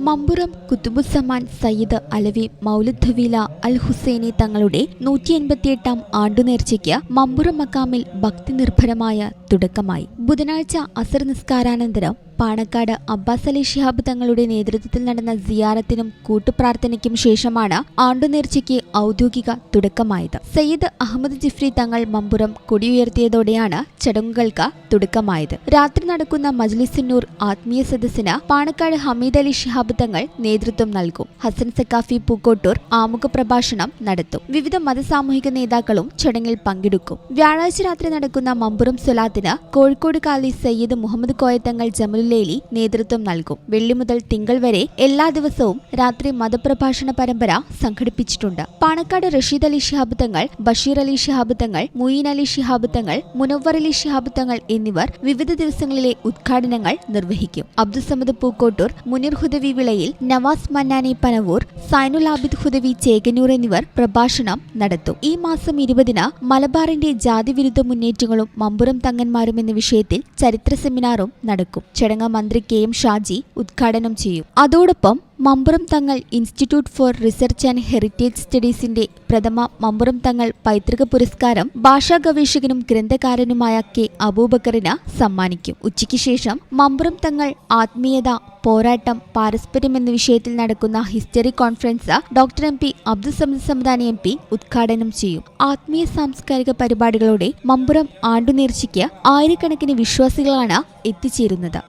മമ്പുറം കുത്തുബുസ്സമാൻ സയ്യിദ് അലവി മൗലദ്ഹവീല അൽ ഹുസൈനി തങ്ങളുടെ 188-ാം ആണ്ടുനേർച്ചയ്ക്ക് മമ്പുറം മക്കാമിൽ ഭക്തി നിർഭരമായ തുടക്കമായി. ബുധനാഴ്ച അസർ നിസ്കാരാനന്തരം പാണക്കാട് അബ്ബാസ് അലി ശിഹാബ് തങ്ങളുടെ നേതൃത്വത്തിൽ നടന്ന സിയാറത്തിനും കൂട്ടുപ്രാർത്ഥനയ്ക്കും ശേഷമാണ് ആണ്ടുനേർച്ചയ്ക്ക് ഔദ്യോഗിക തുടക്കമായത്. സയ്യിദ് അഹമ്മദ് ജിഫ്രി തങ്ങൾ മമ്പുറം കൊടിയുയർത്തിയതോടെയാണ് ചടങ്ങുകൾക്ക് തുടക്കമായത്. രാത്രി നടക്കുന്ന മജ്ലിസുന്നൂർ ആത്മീയ സദസ്സിന് പാണക്കാട് ഹമീദ് അലി ശിഹാബ് തങ്ങൾ നേതൃത്വം നൽകും. ഹസൻ സക്കാഫി പൂക്കോട്ടൂർ ആമുഖ പ്രഭാഷണം നടത്തും. വിവിധ മതസാമൂഹിക നേതാക്കളും ചടങ്ങിൽ പങ്കെടുക്കും. വ്യാഴാഴ്ച രാത്രി നടക്കുന്ന മമ്പുറം സ്വലാത്തിന് കോഴിക്കോട് കാലി സയ്യിദ് മുഹമ്മദ് കോയത്തങ്ങൾ ജമലുലേലി നേതൃത്വം നൽകും. വെള്ളി മുതൽ തിങ്കൾ വരെ എല്ലാ ദിവസവും രാത്രി മതപ്രഭാഷണ പരമ്പര സംഘടിപ്പിച്ചിട്ടുണ്ട്. പാണക്കാട് റഷീദ് അലി ശിഹാബ് തങ്ങൾ, ബഷീർ അലി ശിഹാബ് തങ്ങൾ, മുയീൻ അലി ശിഹാബ് തങ്ങൾ, മുനവ്വർ അലി ശിഹാബ് തങ്ങൾ എന്നിവർ വിവിധ ദിവസങ്ങളിലെ ഉദ്ഘാടനങ്ങൾ നിർവഹിക്കും. അബ്ദുസമദ് പൂക്കോട്ടൂർ, മുനീർ ഹുദവി വിളയിൽ, നവാസ് മന്നാനി പനവൂർ, സൈനുൽ ആബിദ് ഹുദവി ചേകന്നൂർ എന്നിവർ പ്രഭാഷണം നടത്തും. ഈ മാസം 20-ന് മലബാറിന്റെ ജാതിവിരുദ്ധ മുന്നേറ്റങ്ങളും മമ്പുറം തങ്ങന്മാരും എന്ന വിഷയത്തിൽ ചരിത്ര സെമിനാറും നടക്കും. ചടങ്ങ് മന്ത്രി KM ഷാജി ഉദ്ഘാടനം ചെയ്യും. അതോടൊപ്പം Mampuram Thangal institute for research and heritage സ്റ്റഡീസിന്റെ പ്രഥമ മമ്പുറം തങ്ങൾ പൈതൃക പുരസ്കാരം ഭാഷാ ഗവേഷകനും ഗ്രന്ഥകാരനുമായ K അബൂബക്കറിന് സമ്മാനിക്കും. ഉച്ചയ്ക്ക് ശേഷം മമ്പുറം തങ്ങൾ ആത്മീയത, പോരാട്ടം, പാരസ്പര്യം എന്ന വിഷയത്തിൽ നടക്കുന്ന history conference doctor MP Abdussamad Samadani MP ഉദ്ഘാടനം ചെയ്യും. ആത്മീയ സാംസ്കാരിക പരിപാടികളോടെ മമ്പുറം ആണ്ടുനേർച്ചയ്ക്ക് ആയിരക്കണക്കിന് വിശ്വാസികളാണ് എത്തിച്ചേരുന്നത്.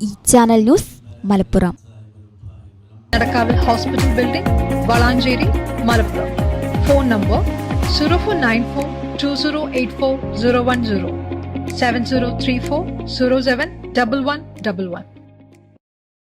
ഈ ചാനൽ ന്യൂസ് മലപ്പുറം. നടക്കാവിൽ hospital building, Valanchery, Malappuram. Phone number 04942084 010 7034071111.